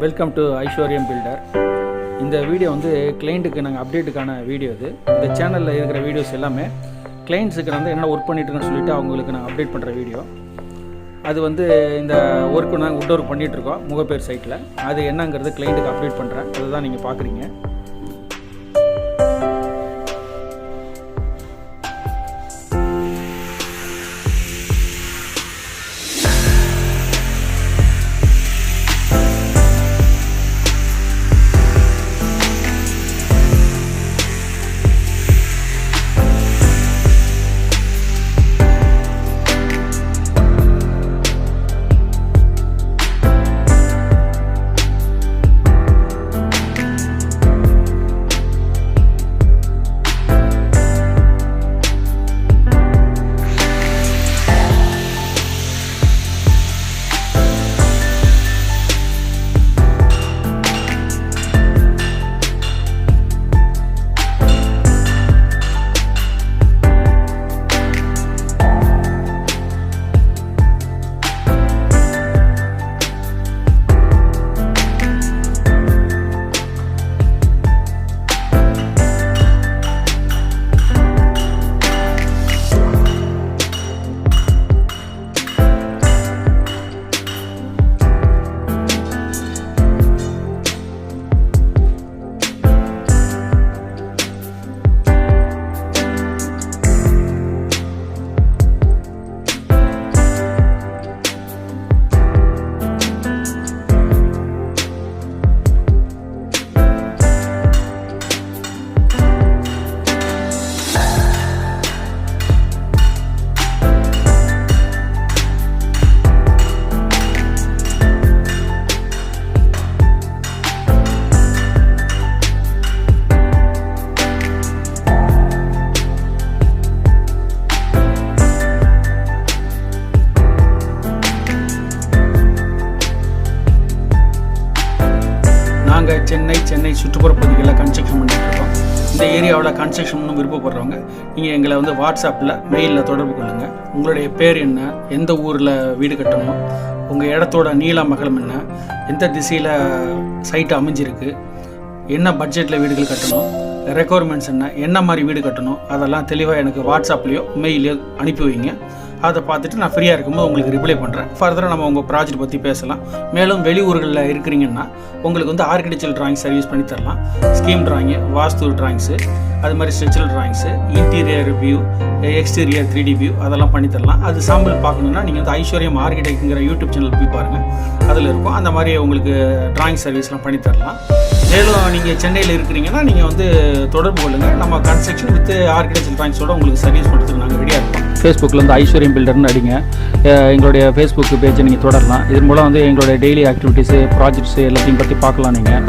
Welcome to ஐஸ்வர்யம் filter. இந்த video வந்து கிளைண்ட்டுக்கு நாங்கள் அப்டேட்டுக்கான வீடியோ இது. இந்த சேனலில் இருக்கிற வீடியோஸ் எல்லாமே கிளைண்ட்ஸுக்கு வந்து என்ன ஒர்க் பண்ணிட்டுருக்கேன்னு சொல்லிவிட்டு அவங்களுக்கு நாங்கள் அப்டேட் பண்ணுற வீடியோ. அது வந்து இந்த ஒர்க்கு நாங்கள் உட் ஒர்க் பண்ணிகிட்ருக்கோம் முகப்பேர் சைட்டில். அது என்னங்கிறது கிளைண்ட்டுக்கு அப்டேட் பண்ணுறேன். அதுதான் நீங்கள் பார்க்குறீங்க. நாங்கள் சென்னை சுற்றுப்புற பகுதிகளில் கன்ஸ்ட்ரக்ஷன் பண்ணிகிட்ருக்கோம். இந்த ஏரியாவில் கன்ஸ்ட்ரக்ஷன் விருப்பப்படுறவங்க நீங்கள் எங்களை வந்து வாட்ஸ்அப்பில் மெயிலில் தொடர்பு கொள்ளுங்கள். உங்களுடைய பேர் என்ன, எந்த ஊரில் வீடு கட்டணும், உங்கள் இடத்தோட நீளம் அகலம் என்ன, எந்த திசையில் சைட்டு அமைஞ்சிருக்கு, என்ன பட்ஜெட்டில் வீடுகள் கட்டணும், ரெக்குவயர்மெண்ட்ஸ் என்ன மாதிரி வீடு கட்டணும், அதெல்லாம் தெளிவாக எனக்கு வாட்ஸ்அப்லேயோ மெயிலையோ அனுப்பி வைங்க. அதை பார்த்துட்டு நான் ஃப்ரீயாக இருக்கும்போது உங்களுக்கு ரிப்ளை பண்ணுறேன். ஃபர்தராக நம்ம உங்கள் ப்ராஜெக்ட் பற்றி பேசலாம். மேலும் வெளியூர்களில் இருக்கிறீங்கன்னா உங்களுக்கு வந்து ஆர்கிடெக்சரல் ட்ராயிங் சர்வீஸ் பண்ணி தரலாம். ஸ்கீம் ட்ராயிங்கு, வாஸ்து ட்ராயிங்ஸு, அது மாதிரி structural drawings, interior view, exterior 3D view அதெல்லாம் பண்ணித்தரலாம். அது சாம்பிள் பார்க்கணுன்னா நீங்கள் வந்து ஐஸ்வர்யம் ஆர்கிடெக்ட்ங்கிற யூடியூப் சேனல் போய் பாருங்கள், அதில் இருக்கும். அந்த மாதிரி உங்களுக்கு ட்ராயிங் சர்வீஸ்லாம் பண்ணித்தரலாம். மேலும் நீங்கள் சென்னையில் இருக்கிறீங்கன்னா நீங்கள் வந்து தொடர்பு கொள்ளுங்கள். நம்ம கன்ஸ்ட்ரக்ஷன் வித் ஆர்கிடெக்சரல் ட்ராயிங்ஸோட உங்களுக்கு சர்வீஸ் பண்ணுறதுக்கு நாங்கள் ரெடியாக இருக்கோம். ஃபேஸ்புக்கில் வந்து ஐஸ்வர்யம் பில்டர்னு அடிங்க. எங்களுடைய ஃபேஸ்புக் பேஜை நீங்கள் தொடரலாம். இதன் மூலம் வந்து எங்களுடைய டெய்லி ஆக்டிவிட்டீஸு, ப்ராஜெக்ட்ஸு எல்லாத்தையும் பற்றி பார்க்கலாம். நீங்கள்